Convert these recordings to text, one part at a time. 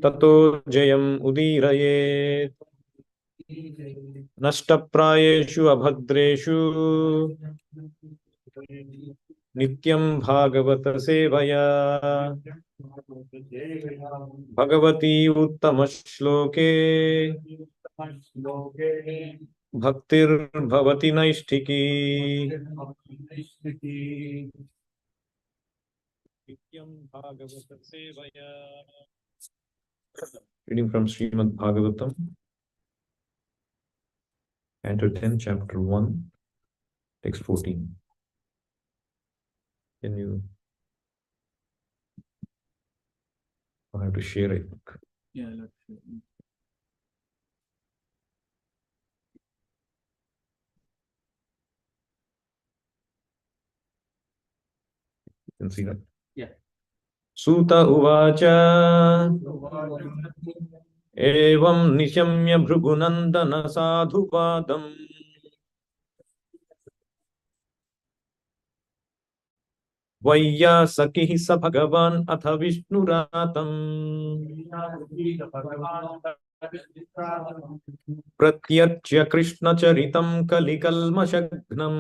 ततो जयम् उदीरयेत् नष्टप्रायेषु अभद्रेषु नित्यं भागवत सेवया भगवती उत्तम श्लोके भक्तिर्भवति नैष्ठिकी नित्यं भागवत सेवया. Reading from Srimad Bhagavatam, Canto 10, Chapter 1, Text 14. Can you? I have to share it. Yeah, let's share. You can see that? Yeah. Suta uvacha evam nishamya bhrugunandana sadhupadam Vaiyasakih sa bhagavan atha vishnuраtam pratyarchya krishna charitam kalikalmashagnam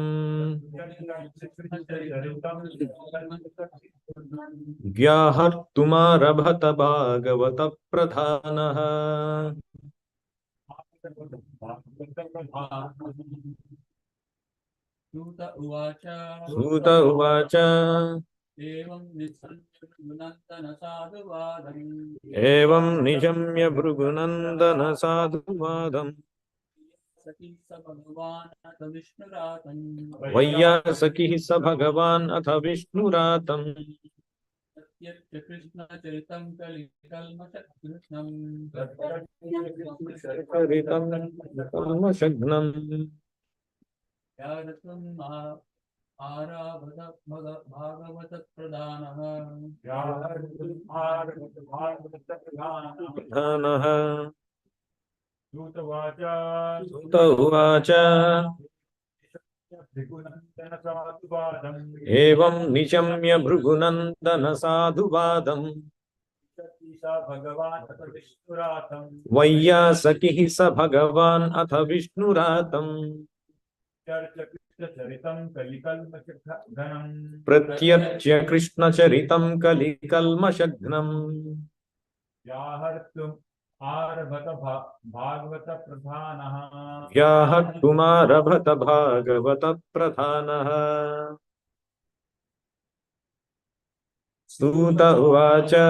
vyahartumarabhata bhagavata pradhanaha. Suta uvacha Suta uvacha evam nijamya bhrugunandana sadhuvadam Vaiyasakih sa bhagavan atha vishnuраtam Krishna charitam kalikalmashagnam kalmashagnam Yadatum Aravata Bhagavata Pradhanaha pradhanaha. Suta uvacha evam nishamya bhrugunandana sadhuvadam Vaiyasakih sa bhagavan atha vishnuраtam pratyarchya krishna charitam kalikalmashagnam vyahattumarabhata bhagavata pradhanaha. Suta uvacha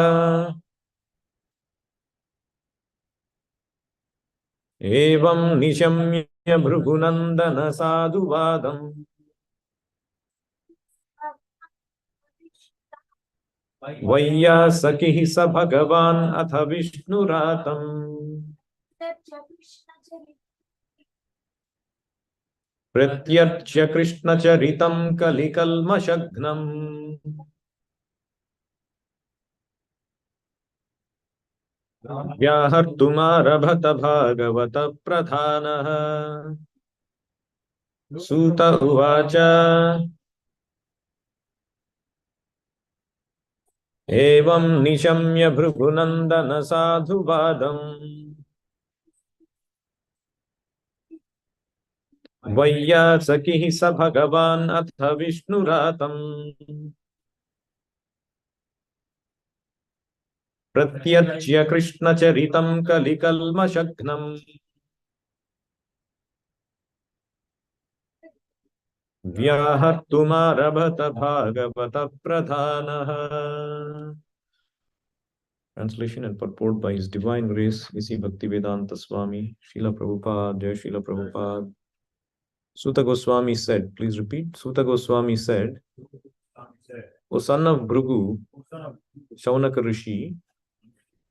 evam nishamya bhrugunandana sadhuvadam Vaiyasakih sa bhagavan atha vishnuраtam pratyarchya krishna charitam kalikalmashagnam vyahartumarabhata bhagavata pradhanaha. Suta uvacha evam nishamya bhrugunandana sadhuvadam Vaiyasakih sa bhagavan atha vishnuраtam pratyarchya krishna charitam kalikalmashagnam vyahartumarabhata bhagavata pradhanaha. Translation and purport by His Divine Grace, A.C. Bhaktivedanta Swami, Srila Prabhupada, Jai Srila Prabhupada. Suta Goswami said, please repeat. Suta Goswami said, O son of Bhrigu, Shaunaka Rishi,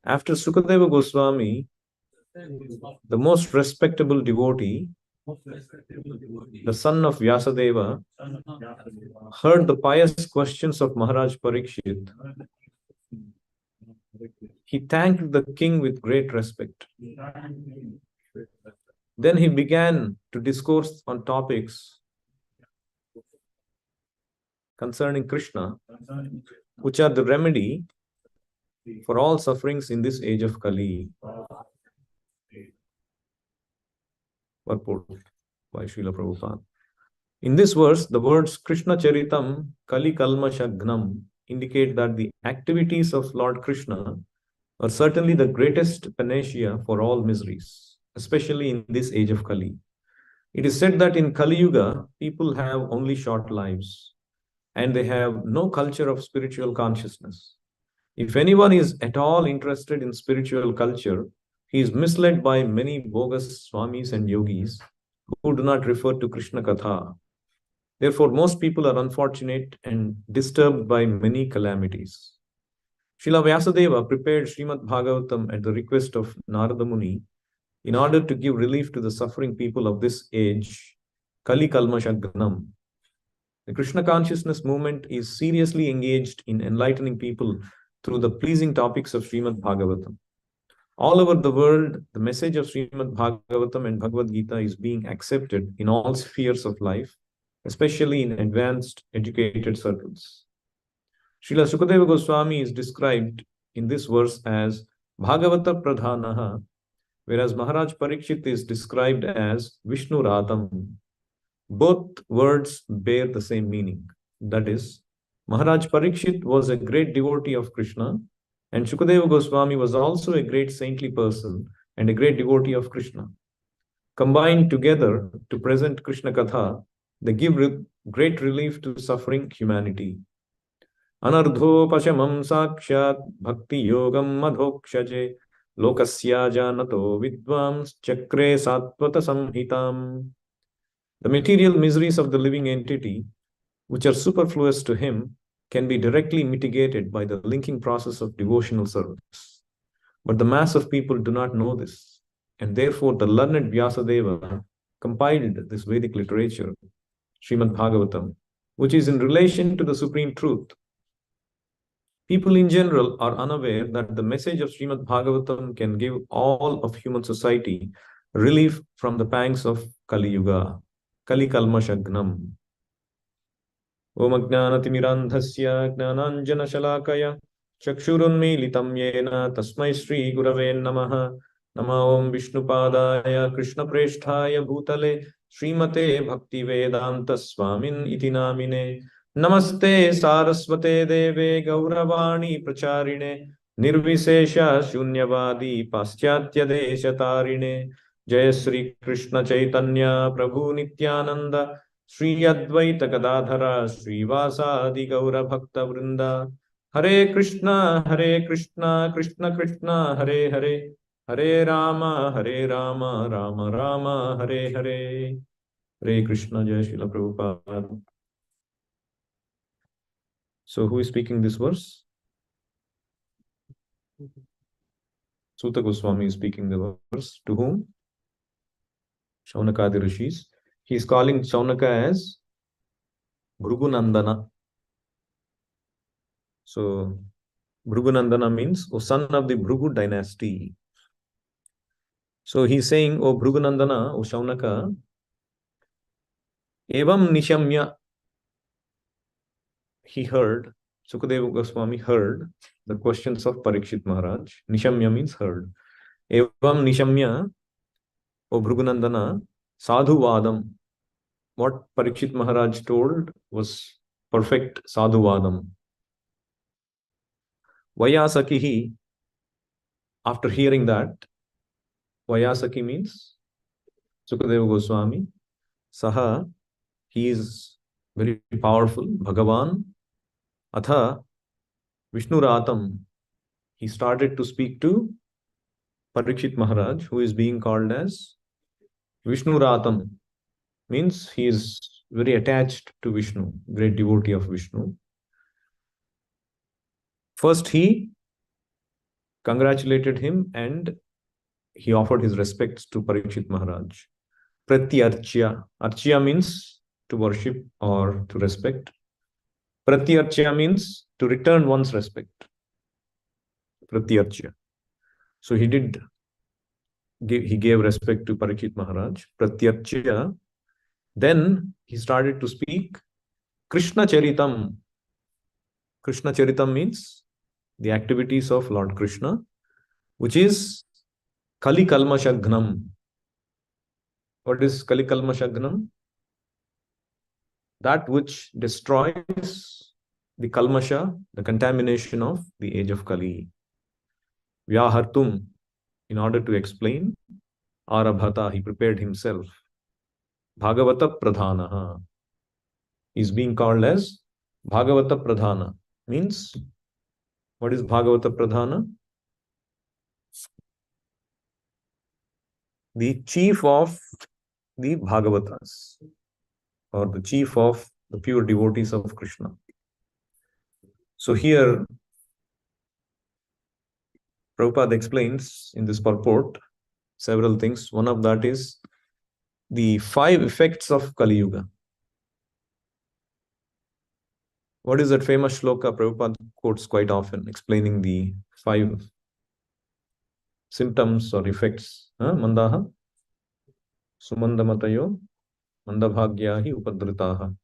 after Sukadeva Goswami, the most respectable devotee, the son of Vyasadeva, heard the pious questions of Maharaj Parikshit. He thanked the king with great respect. Then he began to discourse on topics concerning Krishna, which are the remedy for all sufferings in this age of Kali. Purport by Srila Prabhupada. In this verse, the words Krishna Charitam Kali Kalmashagnam indicate that the activities of Lord Krishna are certainly the greatest panacea for all miseries, especially in this age of Kali. It is said that in Kali-yuga, people have only short lives and they have no culture of spiritual consciousness. If anyone is at all interested in spiritual culture, he is misled by many bogus swamis and yogis who do not refer to Krishna Katha. Therefore, most people are unfortunate and disturbed by many calamities. Srila Vyasadeva prepared Srimad Bhagavatam at the request of Narada Muni in order to give relief to the suffering people of this age, Kali Kalmashagnam. The Krishna consciousness movement is seriously engaged in enlightening people through the pleasing topics of Srimad Bhagavatam. All over the world, the message of Srimad Bhagavatam and Bhagavad Gita is being accepted in all spheres of life, especially in advanced educated circles. Srila Sukadeva Goswami is described in this verse as Bhagavata Pradhanaha, whereas Maharaj Parikshit is described as Vishnu Ratam. Both words bear the same meaning. That is, Maharaj Parikshit was a great devotee of Krishna, and Shukadeva Goswami was also a great saintly person and a great devotee of Krishna. Combined together to present Krishna Katha, they give great relief to suffering humanity. Anardhopashamam sakshat bhakti yogam madhokshaje lokasya janato vidvams chakre satvata samhitam. The material miseries of the living entity, which are superfluous to him, can be directly mitigated by the linking process of devotional service. But the mass of people do not know this, and therefore the learned Vyasadeva compiled this Vedic literature, Srimad Bhagavatam, which is in relation to the supreme truth. People in general are unaware that the message of Srimad Bhagavatam can give all of human society relief from the pangs of Kali-yuga, Kali Kalmashagnam. Om Ajnanatimirandhasya Gnananjanashalakaya Chakshurunmilitam Yena Tasmai Shri Gurave Namaha Nama Om Vishnupadaya Krishna Presthaya Bhutale Srimate Bhakti Vedanta Swamin Iti Namine Namaste Saraswate Deve Gauravani Pracharine Nirvisesha Shunyavadi Paschatya Deshatarine Jai Sri Krishna Chaitanya Prabhu Nityananda Sri Advaita Gadadhara Srivasadi Gaura Bhakta Vrinda Hare Krishna Krishna Krishna Hare Hare Hare Rama Rama Rama Hare Hare Hare Krishna Jai Srila Prabhupada. So who is speaking this verse? Suta Goswami is speaking the verse. To whom? Shaunakadi Rishis. He is calling Shaunaka as Bhrugunandana. So Bhrugunandana means, O son of the Bhrugu dynasty. So he's saying, O Bhrugunandana, O Shaunaka, Evam Nishamya, he heard, Sukadeva Goswami heard the questions of Parikshit Maharaj. Nishamya means heard. Evam Nishamya, O Bhrugunandana, Sadhu Vadam. What Parikshit Maharaj told was perfect Sadhu Vadam. Vayasakihi, after hearing that, Vayasaki means Sukadeva Goswami. Saha, he is very powerful. Bhagavan. Atha, Vishnu Ratam. He started to speak to Parikshit Maharaj, who is being called as Vishnu Ratam. Means he is very attached to Vishnu, great devotee of Vishnu. First, he congratulated him and he offered his respects to Parikshit Maharaj. Pratyarchya. Archya means to worship or to respect. Pratyarchya means to return one's respect. Pratyarchya. So he gave respect to Parikshit Maharaj. Pratyarchya. Then he started to speak Krishna Charitam. Krishna Charitam means the activities of Lord Krishna, which is Kali Kalmashagnam. What is Kali Kalmashagnam? That which destroys the Kalmasha, the contamination of the age of Kali. Vyahartum, in order to explain, Arabhata, he prepared himself. Bhagavata Pradhanaha is being called as Bhagavata Pradhana. Means, what is Bhagavata Pradhana? The chief of the Bhagavatas, or the chief of the pure devotees of Krishna. So here, Prabhupada explains in this purport several things. One of that is the 5 effects of Kali-yuga. What is that famous shloka Prabhupada quotes quite often, explaining the 5 symptoms or effects? Mandaha, Sumandamatayo, Mandabhagyahi, Upadritaha.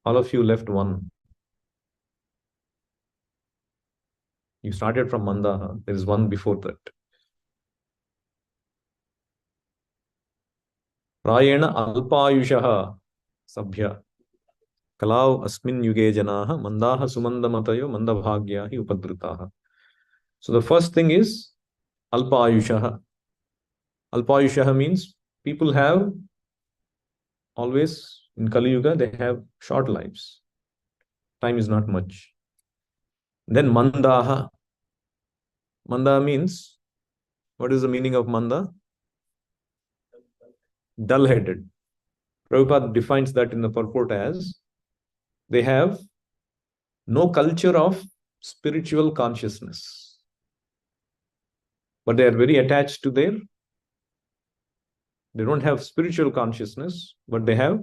All of you left one. You started from Mandaha. There is one before that. Prayena Alpayushaha Sabhya. Kalau Asmin Yuge Janaha Mandaha Sumandamatayo Mandabhagyahi Upadritaha. So the first thing is Alpayushaha. Alpayushaha means people have always, in Kali Yuga, they have short lives. Time is not much. Then Mandaha. Manda means, what is the meaning of Manda? Dull-headed. Prabhupada defines that in the purport as, they have no culture of spiritual consciousness, but they are very attached to they don't have spiritual consciousness, but they have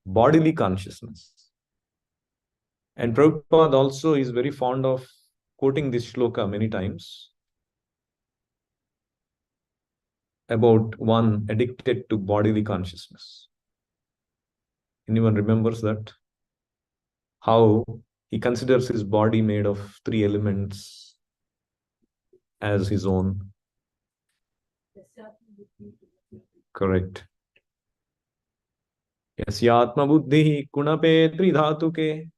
bodily consciousness. And Prabhupada also is very fond of quoting this shloka many times about one addicted to bodily consciousness. Anyone remembers that? How he considers his body made of 3 elements as his own. Correct. Yasyatma buddhi kunape tridhatuke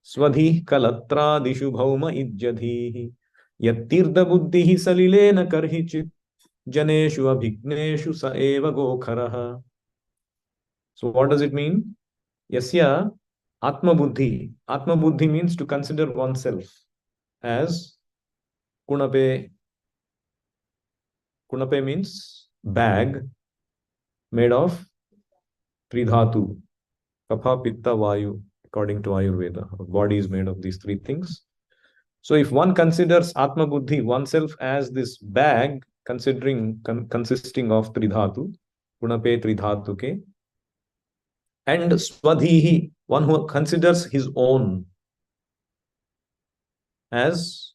Swadhi kalatrādishu bhauma ijjadhihi yattirda buddhihi salilena karhichit janeshu abhigneshu sa eva gokharaha. So what does it mean? Yasya atma buddhi. Atma buddhi means to consider oneself as kunape. Kunape means bag made of tridhatu, kapha, pitta, vayu, according to Ayurveda. Our body is made of these 3 things. So if one considers Atma Buddhi, oneself as this bag, consisting of Tridhatu, Gunape Tridhatuke, and Swadhihi, one who considers his own as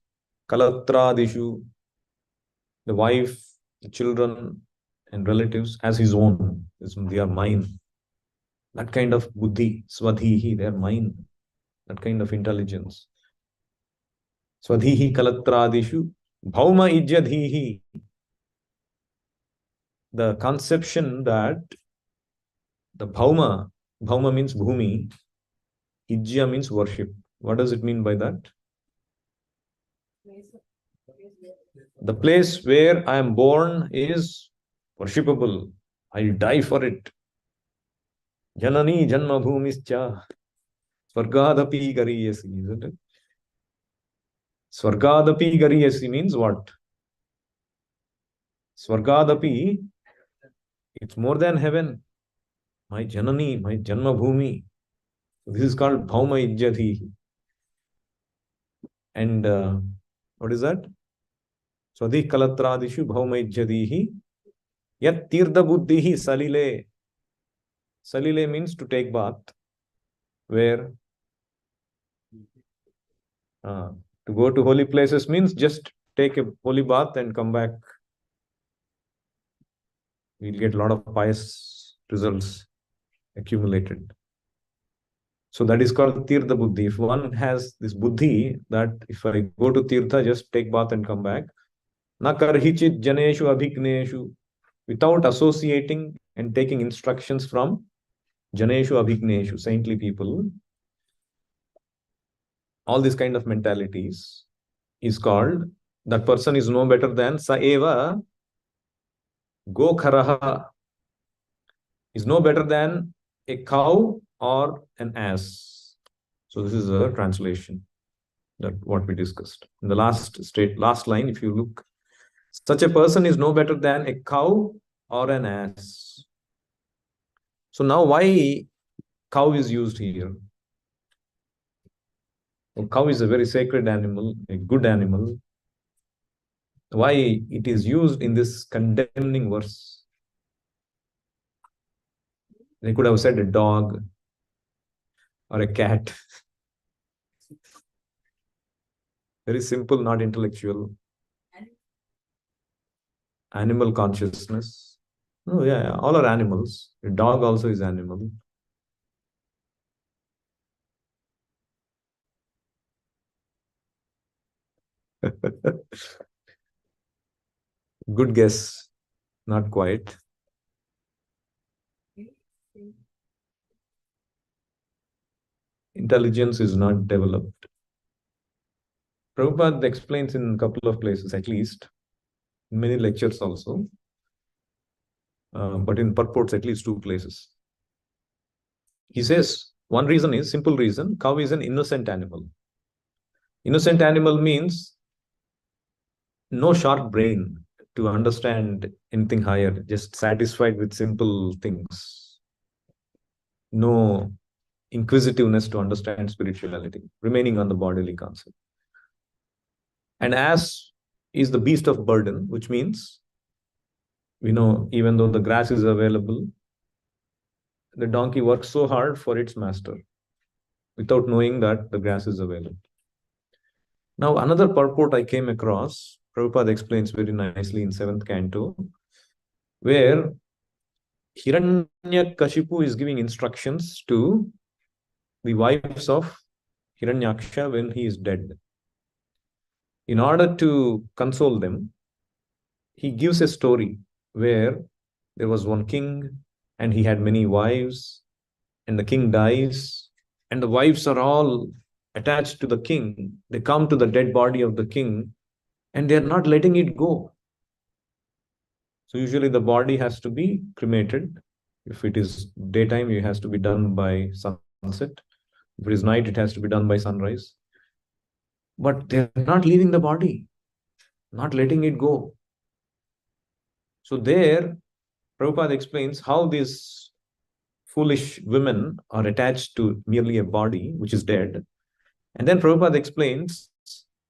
Kalatradishu, the wife, the children, and relatives as his own. They are mine. That kind of Buddhi, Swadhihi, they are mine. That kind of intelligence. Swadhihi Kalatradishu, Bhauma Ijjadhihi. The conception that the Bhauma means Bhumi, Ijya means worship. What does it mean by that? The place where I am born is worshipable. I'll die for it. Janani Janma Bhumischa Swargadapi Gariyasi, isn't it? Swargadapi Gariyasi means what? Swargadapi, it's more than heaven. My Janani, my Janma Bhumi. This is called Bhauma Ijjadhi. And what is that? Swadhi Kalatradishu Bhauma Ijjadihi Yat Tirda Buddhihi Salile. Salile means to take bath. Where? To go to holy places means just take a holy bath and come back. We'll get a lot of pious results accumulated. So that is called Tirtha Buddhi. If one has this Buddhi that if I go to Tirtha, just take bath and come back. Na karhichit janeshu abhigneshu, without associating and taking instructions from janeshu abhigneshu, saintly people, all these kind of mentalities is called, that person is no better than Saeva Gokharaha, is no better than a cow or an ass. So this is a translation that what we discussed. In the last line, if you look, such a person is no better than a cow or an ass. So now why cow is used here? Well, cow is a very sacred animal, a good animal. Why it is used in this condemning verse? They could have said a dog or a cat. Very simple, not intellectual. Animal consciousness. Oh, yeah, all are animals. A dog also is animal. Good guess. Not quite. Intelligence is not developed. Prabhupada explains in a couple of places, at least, in many lectures also, but in purports, at least two places. He says, one reason is, simple reason, cow is an innocent animal. Innocent animal means no sharp brain to understand anything higher, just satisfied with simple things. No inquisitiveness to understand spirituality, remaining on the bodily concept. And ass is the beast of burden, which means, even though the grass is available, the donkey works so hard for its master without knowing that the grass is available. Now, another purport I came across, Prabhupada explains very nicely in 7th canto, where Hiranyakashipu is giving instructions to the wives of Hiranyaksha when he is dead. In order to console them, he gives a story where there was one king and he had many wives, and the king dies, and the wives are all attached to the king. They come to the dead body of the king and they are not letting it go. So usually the body has to be cremated. If it is daytime, it has to be done by sunset. If it is night, it has to be done by sunrise. But they're not leaving the body, not letting it go. So there, Prabhupada explains how these foolish women are attached to merely a body which is dead. And then Prabhupada explains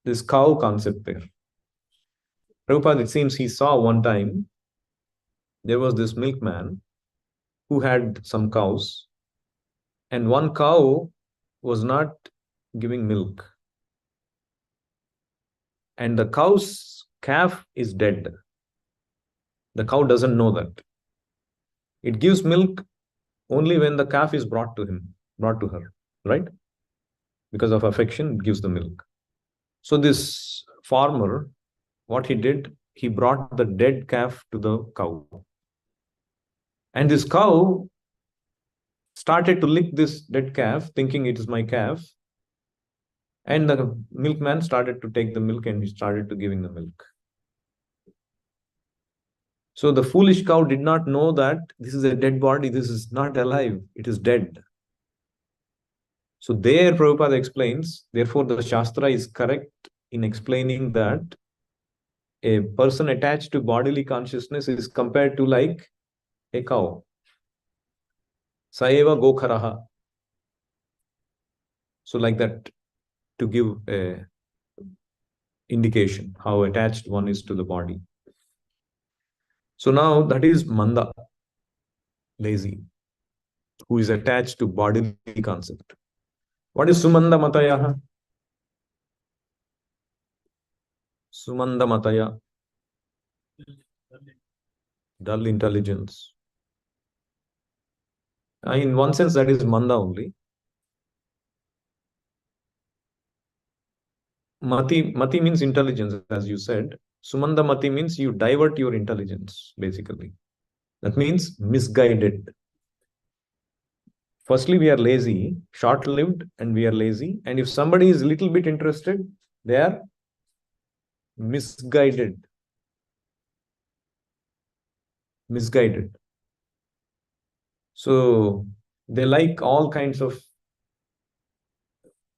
this cow concept there. Prabhupada, it seems he saw one time, there was this milkman who had some cows, and one cow was not giving milk. And the cow's calf is dead. The cow doesn't know that. It gives milk only when the calf is brought to her, right? Because of affection, it gives the milk. So this farmer, what he did, he brought the dead calf to the cow. And this cow started to lick this dead calf, thinking it is my calf. And the milkman started to take the milk and he started to giving the milk. So the foolish cow did not know that this is a dead body, this is not alive, it is dead. So there Prabhupada explains, therefore the Shastra is correct in explaining that a person attached to bodily consciousness is compared to like a cow. Saeva Gokharaha. So like that, to give a indication how attached one is to the body. So now that is Manda, lazy, who is attached to bodily concept. What is Sumanda Mataya? Sumanda Mataya, dull intelligence. In one sense, that is Manda only. Mati means intelligence, as you said. Sumanda Mati means you divert your intelligence, basically. That means misguided. Firstly, we are lazy, short-lived, and we are lazy. And if somebody is a little bit interested, they are misguided. Misguided. So they like all kinds of,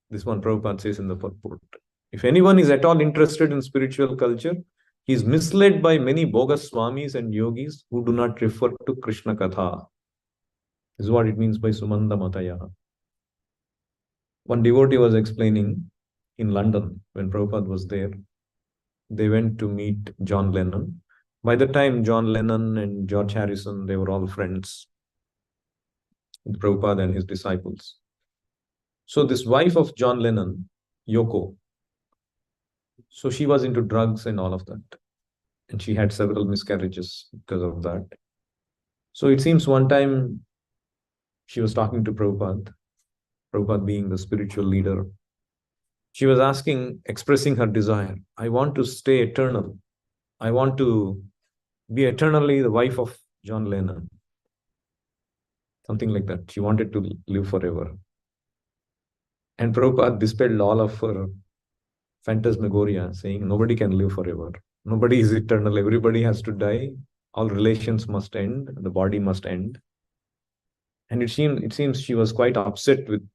this one Prabhupada says in the purport. If anyone is at all interested in spiritual culture, he is misled by many bogus swamis and yogis who do not refer to Krishna Katha. This is what it means by Sumanda Mataya. One devotee was explaining in London when Prabhupada was there. They went to meet John Lennon. By the time John Lennon and George Harrison, they were all friends with Prabhupada and his disciples. So this wife of John Lennon, Yoko, so she was into drugs and all of that. And she had several miscarriages because of that. So it seems one time she was talking to Prabhupada, Prabhupada being the spiritual leader. She was asking, expressing her desire, I want to stay eternal. I want to be eternally the wife of John Lennon. Something like that. She wanted to live forever. And Prabhupada dispelled all of her phantasmagoria, saying nobody can live forever. Nobody is eternal. Everybody has to die. All relations must end. The body must end. And it seems she was quite upset with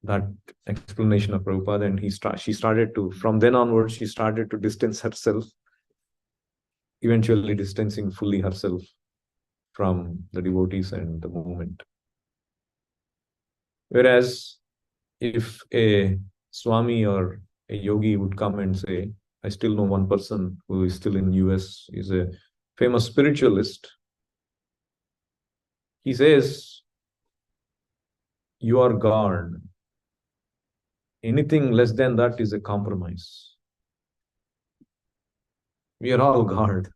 that explanation of Prabhupada, and she started to, from then onwards, she started to distance herself, eventually distancing fully herself from the devotees and the movement. Whereas if a Swami or a yogi would come and say, I still know one person who is still in US, is a famous spiritualist. He says, you are God. Anything less than that is a compromise. We are all God.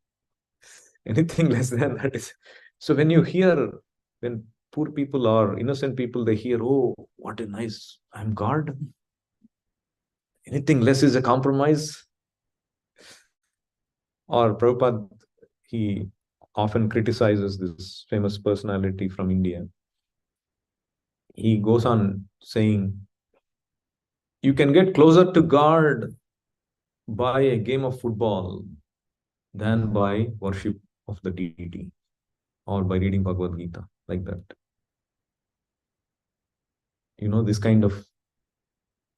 Anything less than that is. So when you hear, when poor people or innocent people, they hear, oh, what a nice, I'm God. Anything less is a compromise. Or Prabhupada, he often criticizes this famous personality from India. He goes on saying, you can get closer to God by a game of football than by worship of the deity or by reading Bhagavad Gita, like that. You know, this kind of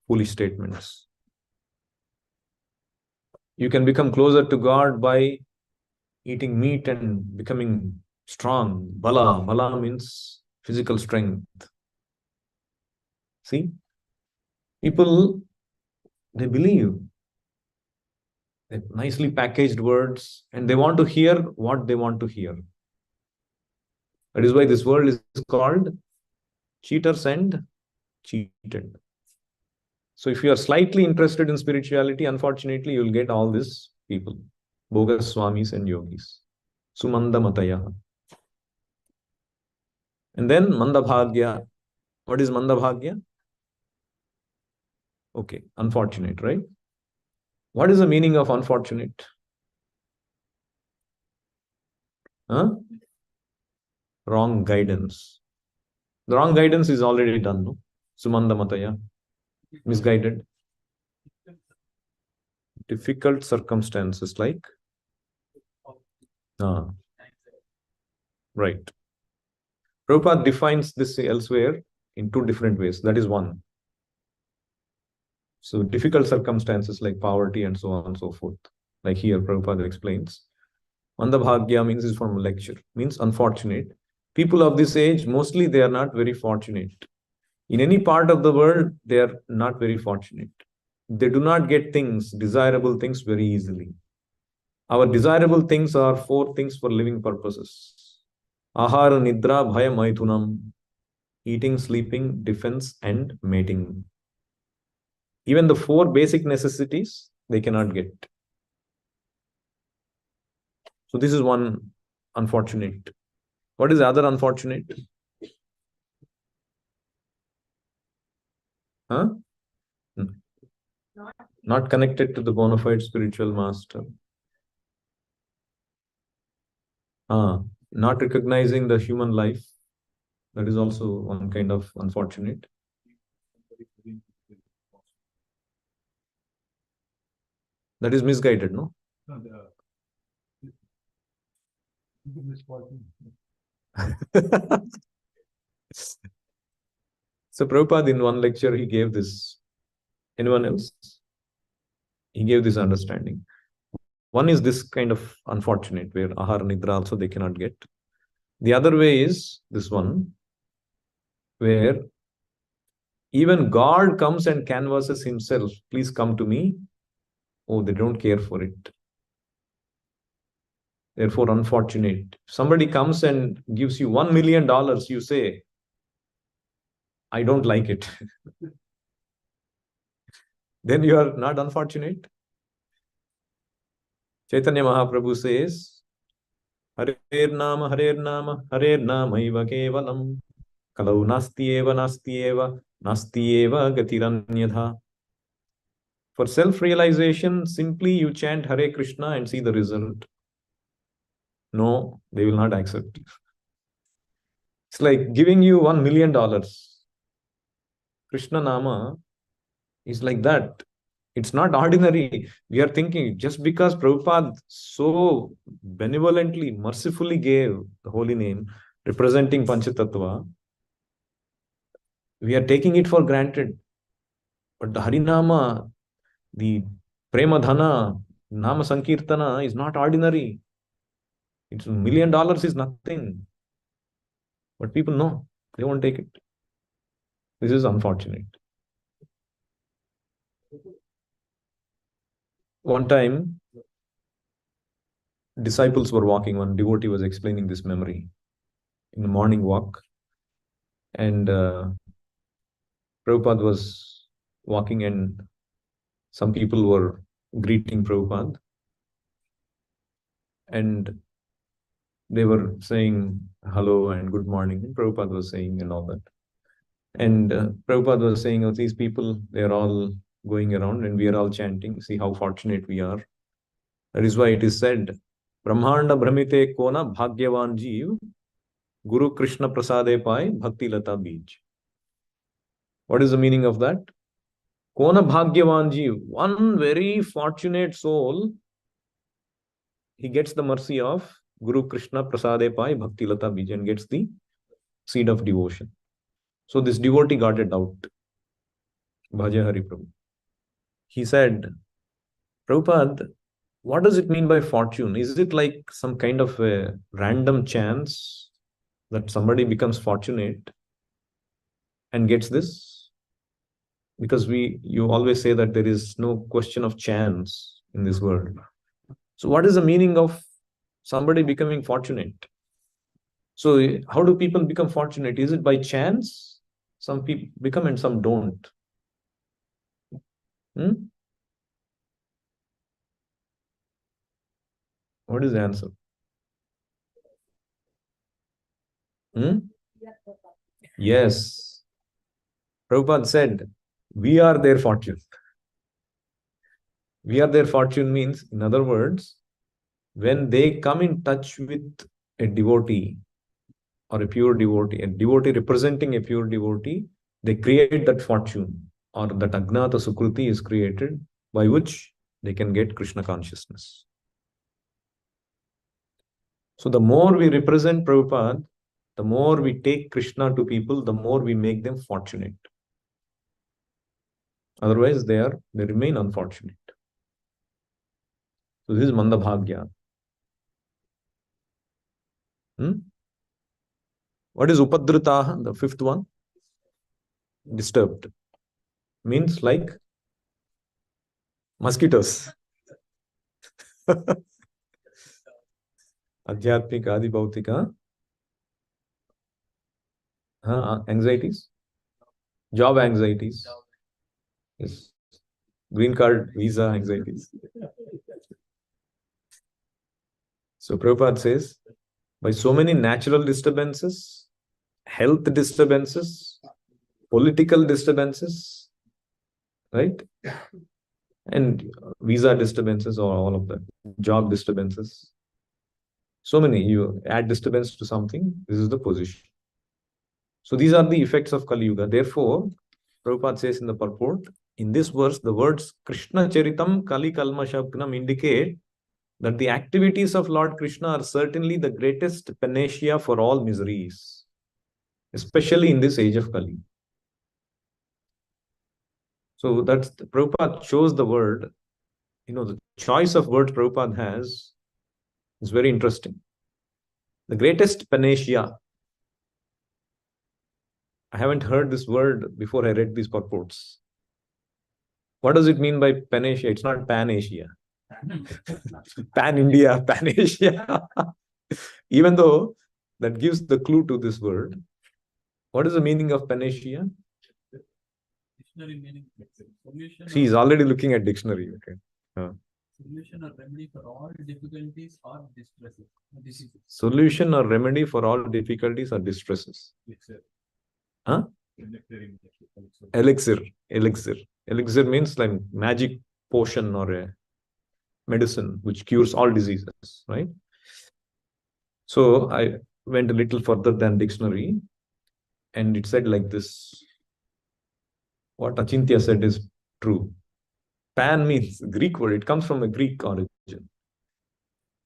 foolish statements. You can become closer to God by eating meat and becoming strong. Bala. Bala means physical strength. See? People, they believe nicely packaged words and they want to hear what they want to hear. That is why this world is called cheaters and cheated. So if you are slightly interested in spirituality, unfortunately, you will get all these people, bogus swamis and yogis. Sumanda Mataya. And then Mandabhagya. What is Mandabhagya? Okay, unfortunate, right? What is the meaning of unfortunate? Huh? Wrong guidance. The wrong guidance is already done, no? Sumanda Mataya. Misguided. Difficult circumstances like? Right. Prabhupada defines this elsewhere in two different ways. That is one. So difficult circumstances like poverty and so on and so forth. Like here, Prabhupada explains. Mandabhagya means is from a lecture, means unfortunate. People of this age, mostly they are not very fortunate. In any part of the world, they are not very fortunate. They do not get things, desirable things very easily. Our desirable things are four things for living purposes. Ahara, Nidra, Bhaya, Maithunam. Eating, sleeping, defense, and mating. Even the four basic necessities, they cannot get. So this is one unfortunate. What is the other unfortunate? Huh? not connected to the bona fide spiritual master. Not recognizing the human life. That is also one kind of unfortunate. That is misguided, no? So Prabhupada in one lecture, he gave this. Anyone else? He gave this understanding. One is this kind of unfortunate where ahar nidra also they cannot get. The other way is this one where even God comes and canvasses himself. Please come to me. Oh, they don't care for it. Therefore, unfortunate. Somebody comes and gives you $1 million, you say, I don't like it. Then you are not unfortunate. Chaitanya Mahaprabhu says, Harer Nama, Harer Nama, Harer Nama Iva Kevalam. Kalau Nasti Eva, Nasti Eva, Nasti Eva Gatiranyadha. For self-realization, simply you chant Hare Krishna and see the result. No, they will not accept. It's like giving you $1 million. Krishna Nama is like that. It's not ordinary. We are thinking just because Prabhupada so benevolently, mercifully gave the holy name representing Panchatattva, we are taking it for granted. But the Harinama, the Premadhana, Nama Sankirtana is not ordinary. It's $1 million is nothing. But people know, they won't take it. This is unfortunate. One time, disciples were walking, one devotee was explaining this memory in the morning walk. And Prabhupada was walking and some people were greeting Prabhupada. And they were saying hello and good morning. And Prabhupada was saying and all that. And Prabhupada was saying, oh, these people, they're all going around and we are all chanting. See how fortunate we are. That is why it is said, Brahmanda Brahmite Kona Bhagyavan Jeev Guru Krishna Prasade Pai Bhakti Lata Bij. What is the meaning of that? Kona Bhagyavan Jeev, one very fortunate soul, he gets the mercy of Guru Krishna Prasade Pai Bhakti Lata Bij and gets the seed of devotion. So this devotee got a doubt. Bhaja Hari Prabhu. He said, Prabhupada, what does it mean by fortune? Is it like some kind of a random chance that somebody becomes fortunate and gets this? Because you always say that there is no question of chance in this world. So what is the meaning of somebody becoming fortunate? So how do people become fortunate? Is it by chance? Some people become and some don't. What is the answer? Yes. Prabhupada said, we are their fortune. We are their fortune means, in other words, when they come in touch with a devotee or a devotee representing a pure devotee, they create that fortune or that Agnata Sukruti is created by which they can get Krishna consciousness. So the more we represent Prabhupada, the more we take Krishna to people, the more we make them fortunate. Otherwise, they remain unfortunate. So this is Mandabhagya. What is Upadritaha, the fifth one? Disturbed. Means like mosquitoes. Adhyatmik, Adi Bhautika. Anxieties. Job anxieties. Yes. Green card, visa anxieties. So Prabhupada says, by so many natural disturbances, health disturbances, political disturbances, right? and visa disturbances or all of that, job disturbances. So many, you add disturbance to something, this is the position. So these are the effects of Kali Yuga. Therefore, Prabhupada says in the purport, in this verse, the words Krishna Charitam Kali Kalmashabgnam indicate that the activities of Lord Krishna are certainly the greatest panacea for all miseries, especially in this age of Kali. So that's Prabhupada chose the word, the choice of words Prabhupada has is very interesting. The greatest panacea. I haven't heard this word before I read these purports. What does it mean by Pan-Asia? It's not Pan-Asia. Pan-India, Pan-Asia. Even though that gives the clue to this word. What is the meaning of Pan-Asia? Dictionary meaning solution. She is already looking at dictionary. Okay. Solution or remedy for all difficulties or distresses. Solution or remedy for all difficulties or distresses. Huh? Elixir. Elixir. Elixir means like magic potion or a medicine which cures all diseases, right? So I went a little further than dictionary, and it said like this. What Achintya said is true. Pan means Greek word. It comes from a Greek origin.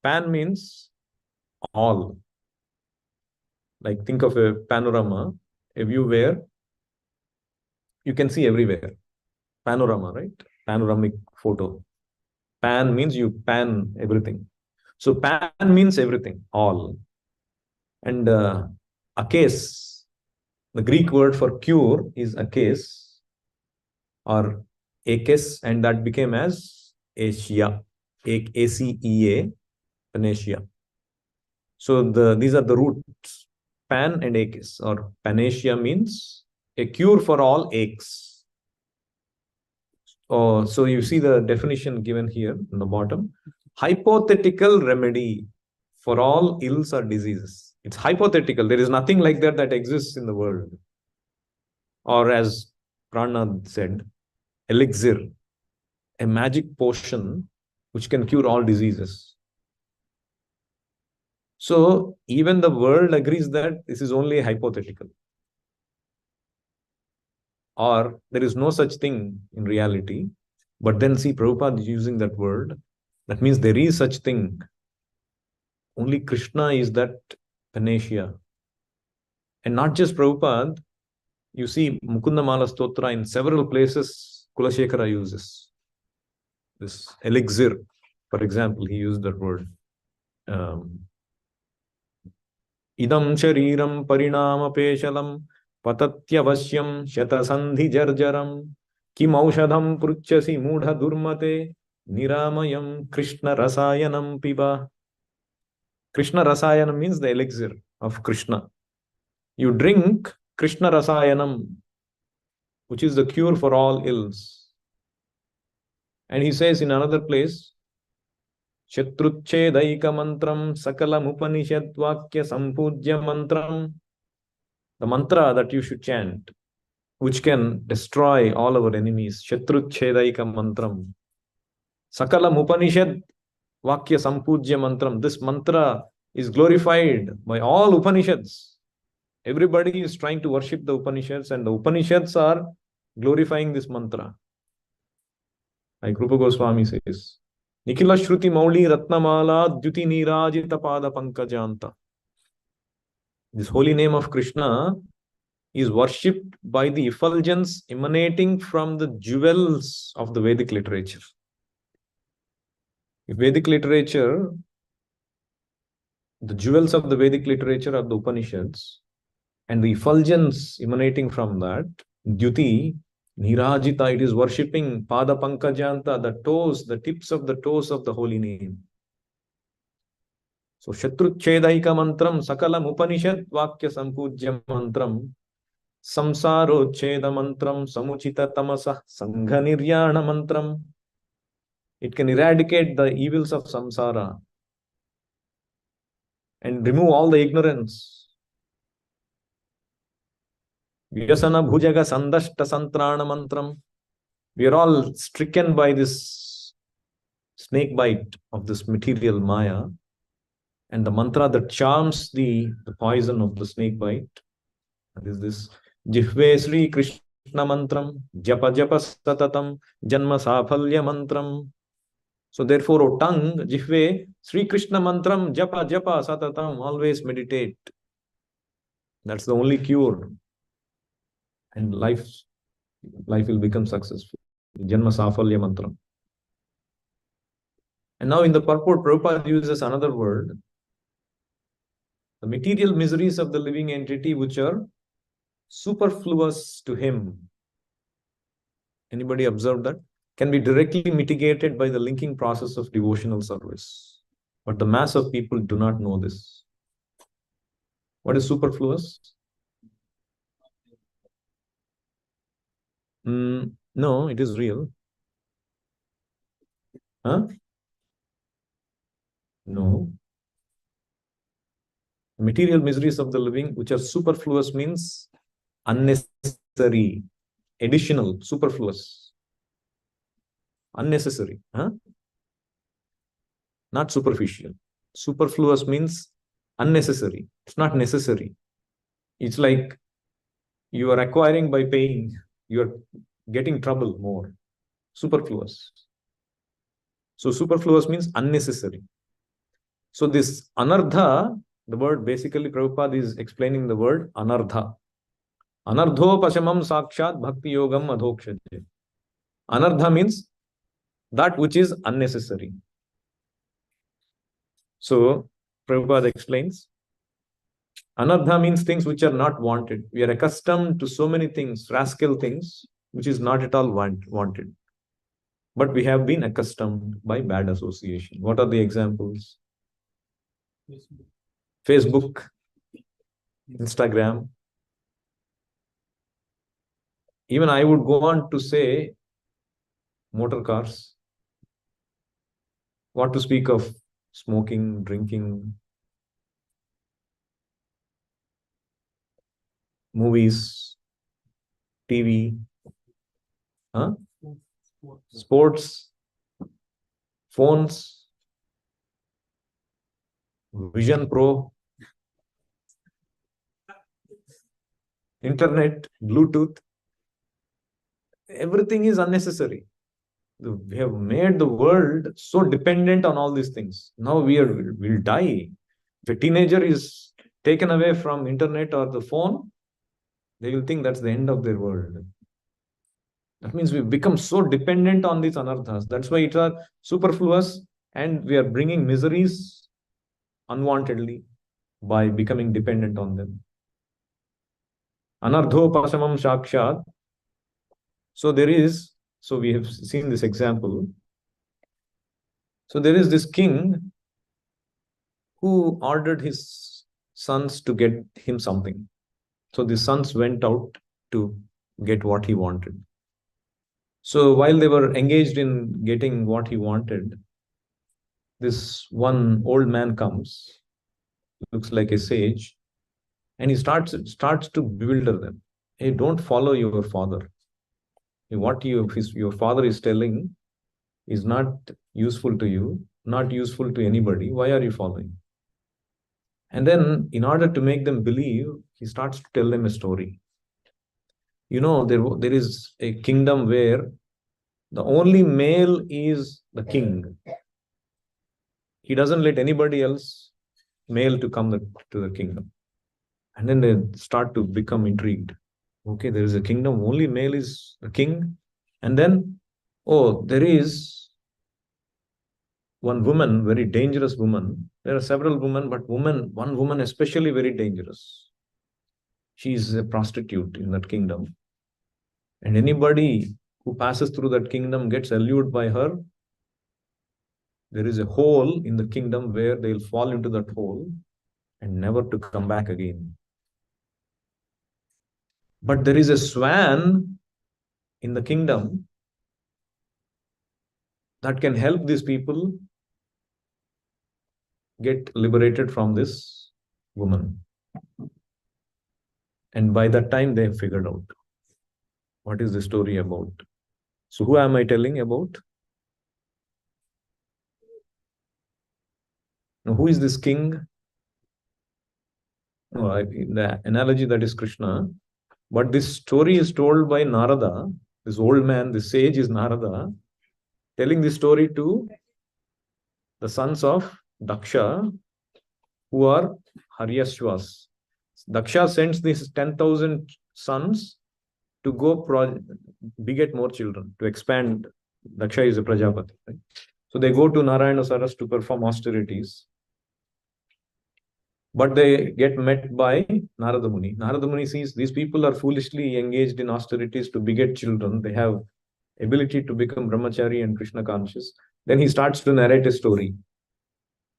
Pan means all. Like think of a panorama, a view where you can see everywhere. Panorama, right? Panoramic photo. Pan means you pan everything. So pan means everything, all. And a case, the Greek word for cure is a case or akes, and that became as Asia, ACEA, Panacea. So these are the roots, pan and akes, or Panacea means a cure for all aches. Oh, so you see the definition given here in the bottom. Hypothetical remedy for all ills or diseases. It's hypothetical. There is nothing like that exists in the world. Or as Pranad said, elixir, a magic potion which can cure all diseases. So even the world agrees that this is only hypothetical. Or there is no such thing in reality. But then see Prabhupada using that word. That means there is such thing. Only Krishna is that panacea. And not just Prabhupada, you see Mukundamala Stotra in several places, Kulashekara uses this elixir. For example, he used that word. Idam shariram parinama peshalam patatyavasyam shatasandhi jarjaram kim aushadham pruchasi mudha durmate niramayam Krishna rasayanam piba. Krishna rasayanam means the elixir of Krishna. You drink Krishna rasayanam, which is the cure for all ills. And he says in another place, Shatruchchedaika mantram sakalam upanishad vakya sampujya mantram. The mantra that you should chant, which can destroy all our enemies. Shatruchchedaika mantram. Sakalam upanishad vakya sampujya mantram. This mantra is glorified by all Upanishads. Everybody is trying to worship the Upanishads, and the Upanishads are glorifying this mantra. Like Rupa Goswami says, Nikhila Shruti Mauli Ratnamala Dyuti Nirajita Pada Pankajanta. This holy name of Krishna is worshipped by the effulgence emanating from the jewels of the Vedic literature. Vedic literature, the jewels of the Vedic literature are the Upanishads, and the effulgence emanating from that, Dyuti, Nirajita, it is worshipping Pada Pankajanta, the toes, the tips of the toes of the holy name. So Shatruchchedaika mantram, Sakalam Upanishad Vakya Sampujya mantram, Samsarochcheda mantram, Samuchita Tamasa, Sangha Niryana mantram. It can eradicate the evils of samsara and remove all the ignorance. Vyasana Bhujaga Sandashta Santrana mantram. We are all stricken by this snake bite of this material Maya, and the mantra that charms the poison of the snake bite is this Jihve Sri Krishna Mantram, Japa Japa Satatam, Janma Safalya Mantram. So therefore, O tongue, Jihve Sri Krishna Mantram, Japa Japa Satatam, always meditate. That's the only cure. And life will become successful. Janma Safalya Mantram. And now in the purport, Prabhupada uses another word. The material miseries of the living entity which are superfluous to him. Anybody observe that? Can be directly mitigated by the linking process of devotional service. But the mass of people do not know this. What is superfluous? No, it is real. Huh? No. Material miseries of the living, which are superfluous, means unnecessary, additional, superfluous, unnecessary. Huh? Not superficial. Superfluous means unnecessary. It's not necessary. It's like you are acquiring by paying, you are getting trouble more. Superfluous. So superfluous means unnecessary. So this anardha, the word basically Prabhupada is explaining the word anardha. Anardho pashamam sakshat bhakti yogam adhokshate. Anardha means that which is unnecessary. So Prabhupada explains, anardha means things which are not wanted. We are accustomed to so many things, rascal things, which is not at all wanted. But we have been accustomed by bad association. What are the examples? Facebook, Instagram. Even I would go on to say motor cars. What to speak of smoking, drinking, movies, TV, huh? Sports, phones, Vision Pro, internet, Bluetooth. Everything is unnecessary. We have made the world so dependent on all these things. Now we'll die. If a teenager is taken away from internet or the phone, they will think that's the end of their world. That means we've become so dependent on these anarthas. That's why it are superfluous, and we are bringing miseries unwantedly by becoming dependent on them. Anardho pasamam shakshat. So we have seen this example. So there is this king who ordered his sons to get him something. So the sons went out to get what he wanted. So while they were engaged in getting what he wanted, this one old man comes, looks like a sage, and he starts to bewilder them. Hey, don't follow your father. What your father is telling is not useful to you, not useful to anybody. Why are you following? And then, in order to make them believe, he starts to tell them a story. There is a kingdom where the only male is the king. He doesn't let anybody else male to come to the kingdom. And then they start to become intrigued. Okay, there is a kingdom, only male is the king. And then, oh, there is one woman, very dangerous woman. There are several women, but one woman especially very dangerous. She is a prostitute in that kingdom. And anybody who passes through that kingdom gets allured by her. There is a hole in the kingdom where they'll fall into that hole and never to come back again. But there is a swan in the kingdom that can help these people get liberated from this woman. And by that time, they have figured out what is the story about. So who am I telling about? Now, who is this king? No, the analogy that is Krishna. But this story is told by Narada. This old man, this sage is Narada, telling this story to the sons of Daksha, who are Haryashvas. Daksha sends these 10,000 sons to go beget more children, to expand. Daksha is a Prajapati. Right? So they go to Narayana Saras to perform austerities. But they get met by Narada Muni. Narada Muni sees these people are foolishly engaged in austerities to beget children. They have ability to become brahmachari and Krishna conscious. Then he starts to narrate a story.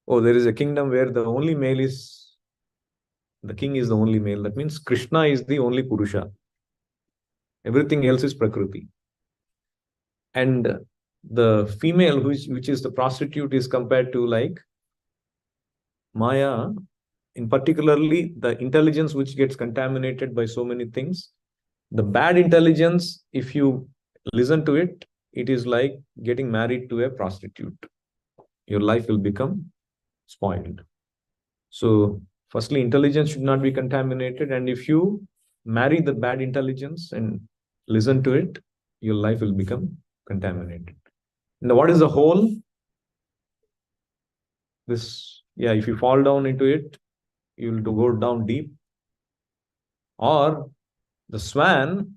Oh, there is a kingdom where the only male is, the king is the only male. That means Krishna is the only Purusha. Everything else is Prakriti. And the female, which is the prostitute, is compared to like Maya, in particularly the intelligence which gets contaminated by so many things. The bad intelligence, if you listen to it, it is like getting married to a prostitute. Your life will become spoiled. So, firstly, intelligence should not be contaminated. And if you marry the bad intelligence and listen to it, your life will become contaminated. Now, what is the hole? This, yeah, if you fall down into it, you will go down deep. Or the swan,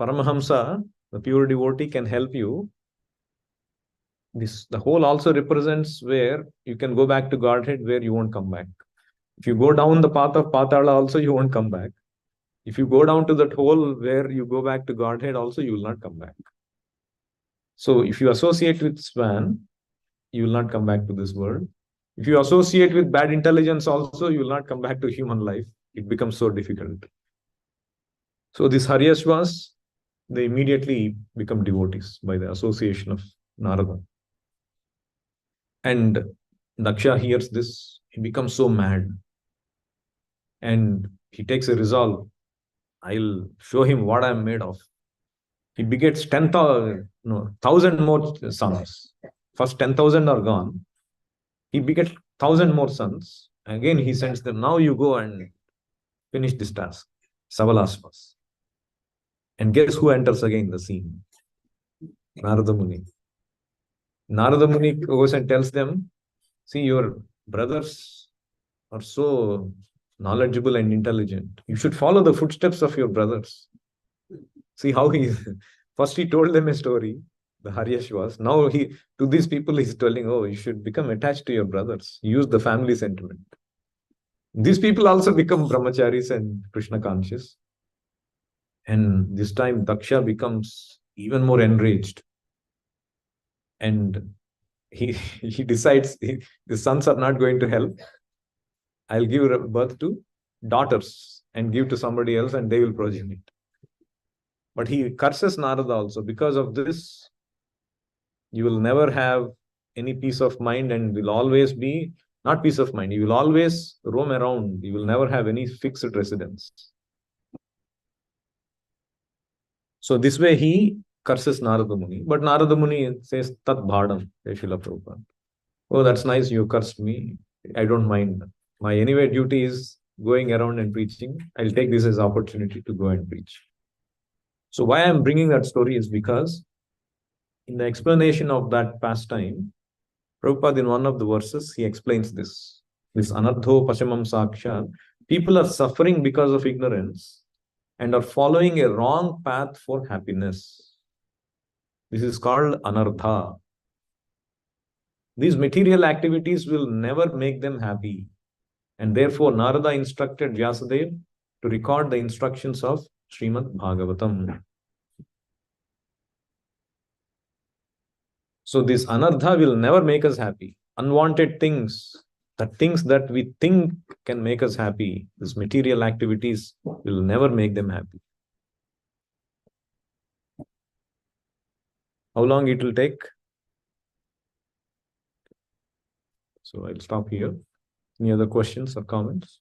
Paramahamsa, the pure devotee, can help you. The hole also represents where you can go back to Godhead, where you won't come back. If you go down the path of Patala, also you won't come back. If you go down to that hole where you go back to Godhead, also you will not come back. So if you associate with swan, you will not come back to this world. If you associate with bad intelligence, also you will not come back to human life. It becomes so difficult. So these Haryashvas, they immediately become devotees by the association of Narada. And Daksha hears this, he becomes so mad. And he takes a resolve. I'll show him what I'm made of. He begets 10,000, no, 1,000 more sons. First 10,000 are gone. He begets 1,000 more sons. Again, he sends them, now you go and finish this task. Savalasvas. And guess who enters again the scene? Narada Muni. Narada Muni goes and tells them, see, your brothers are so knowledgeable and intelligent. You should follow the footsteps of your brothers. See how he first he told them a story, the Haryashvas. Now he to these people he's telling, oh, you should become attached to your brothers. Use the family sentiment. These people also become brahmacharis and Krishna conscious. And this time Daksha becomes even more enraged. And he decides the sons are not going to help. I'll give birth to daughters and give to somebody else and they will progeny. But he curses Narada also. Because of this, you will never have any peace of mind and will always be, not peace of mind, you will always roam around. You will never have any fixed residence. So this way he curses Narada Muni. But Narada Muni says, Tat Bhadam, Srila Prabhupada. Oh, that's nice, you cursed me. I don't mind. My anyway duty is going around and preaching. I'll take this as opportunity to go and preach. So why I'm bringing that story is because in the explanation of that pastime, Prabhupada in one of the verses, he explains this. This anardho pashamam saksha. People are suffering because of ignorance and are following a wrong path for happiness. This is called anardha. These material activities will never make them happy. And therefore, Narada instructed Vyasadeva to record the instructions of Srimad Bhagavatam. So this anardha will never make us happy. Unwanted things, the things that we think can make us happy, these material activities will never make them happy. How long it will take? So I'll stop here. Any other questions or comments?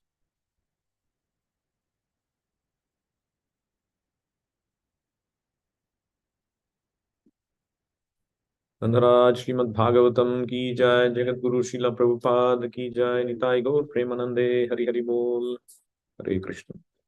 Dhanraj Shrimad Bhagavatam की जय। जगत गुरु शिला प्रभुपाद की जय। निताई गौर प्रेमानंदे। हरि हरि बोल। हरे कृष्ण।